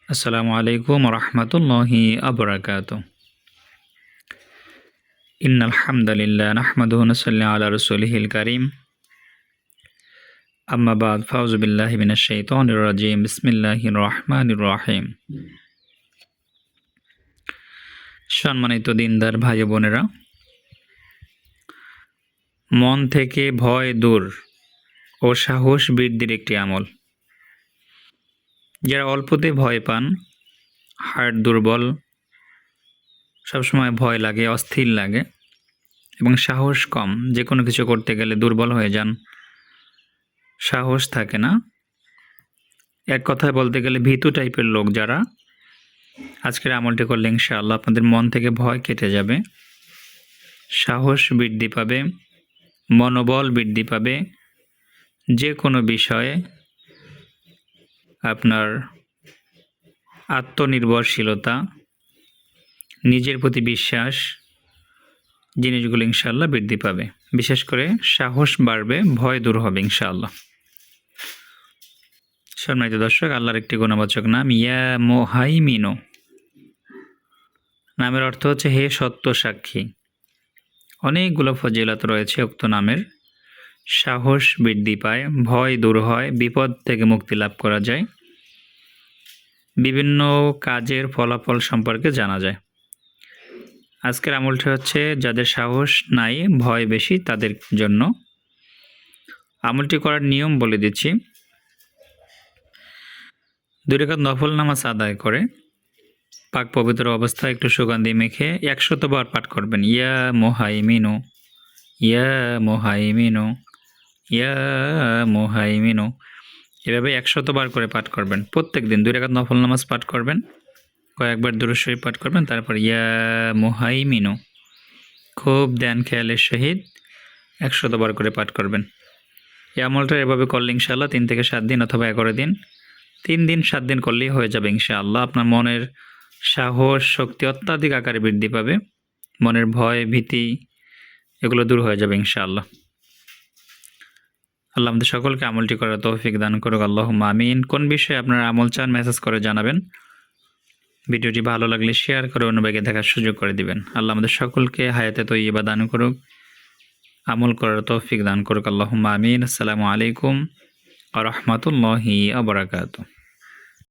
আসসালামু আলাইকুম রহমতুল্লাহি আবরাকাতুহ। ইন্নাল হামদালিল্লাহ নাহমাদুহু ওয়া নুসাল্লি আলা রাসূলিহিল কারীম। আম্মা বাদ, ফাউযু বিল্লাহি মিনাশ শাইতানির রাজীম। বিসমিল্লাহির রহমানির রহিম। সম্মানিত দিনদার ভাই বোনেরা, মন থেকে ভয় দূর ও সাহস বৃদ্ধির একটি আমল। যারা অল্পতে ভয় পান, হার্ট দুর্বল, সবসময় ভয় লাগে, অস্থির লাগে এবং সাহস কম, যে কোনো কিছু করতে গেলে দুর্বল হয়ে যান, সাহস থাকে না, এক কথায় বলতে গেলে ভীতু টাইপের লোক যারা, আজকের আমলটি করলে ইনশাআল্লাহ আপনাদের মন থেকে ভয় কেটে যাবে, সাহস বৃদ্ধি পাবে, মনোবল বৃদ্ধি পাবে, যে কোনো বিষয়ে আপনার আত্মনির্ভরশীলতা, নিজের প্রতি বিশ্বাস, জিনিসগুলো ইনশাআল্লাহ বৃদ্ধি পাবে। বিশেষ করে সাহস বাড়বে, ভয় দূর হবে ইনশাআল্লাহ। সম্মানিত দর্শক, আল্লাহর একটি গুণবাচক নাম ইয়া মুহাইমিনু। নামের অর্থ হচ্ছে হে সত্য সাক্ষী। অনেকগুলো ফজিলত রয়েছে উক্ত নামের। সাহস বৃদ্ধি পায়, ভয় দূর হয়, বিপদ থেকে মুক্তি লাভ করা যায়, বিভিন্ন কাজের ফলাফল সম্পর্কে জানা যায়। আজকের আমলটি হচ্ছে যাদের সাহস নাই, ভয় বেশি, তাদের জন্য। আমলটি করার নিয়ম বলে দিচ্ছি। 2 রাকাত নফল নামাজ আদায় করে পাক পবিত্র অবস্থায় একটু সুগন্ধি মেখে 100 বার পাঠ করবেন। ইয়া মুহাইমিনু, ইয়া মুহাইমিনু, ইয়া মুহাইমিনু, এভাবে 100 বার করে পাঠ করবেন। প্রত্যেক দিন 2 রাকাত নফল নামাজ পাঠ করবেন, কয়েকবার দুরূদ শরীফ পাঠ করবেন, তারপর ইয়া মুহাইমিনু খুব ধ্যান খেয়ালের সহিত 100 বার করে পাঠ করবেন। এই আমলটা এভাবে করলে ইনশাআল্লাহ 3 থেকে 7 দিন অথবা 11 দিন, 3 দিন 7 দিন করলেই হয়ে যাবে ইনশাআল্লাহ। আপনার মনের সাহস, শক্তি অত্যাধিক আকারে বৃদ্ধি পাবে, মনের ভয়, ভীতি এগুলো দূর হয়ে যাবে ইনশাআল্লাহ। আল্লাহ আমাদের সকলকে আমলটি করার তৌফিক দান করুক, আল্লাহুম্মা আমিন। কোন বিষয়ে আপনারা আমল চান মেসেজ করে জানাবেন। ভিডিওটি ভালো লাগলে শেয়ার করে অন্যকে দেখার সুযোগ করে দিবেন। আল্লাহ আমাদের সকলকে হায়াতে তৈয়্যিবা দান করুক, আমল করার তৌফিক দান করুক, আল্লাহুম্মা আমিন। আসসালামু আলাইকুম ওয়া রাহমাতুল্লাহি ওয়া বারাকাতুহু।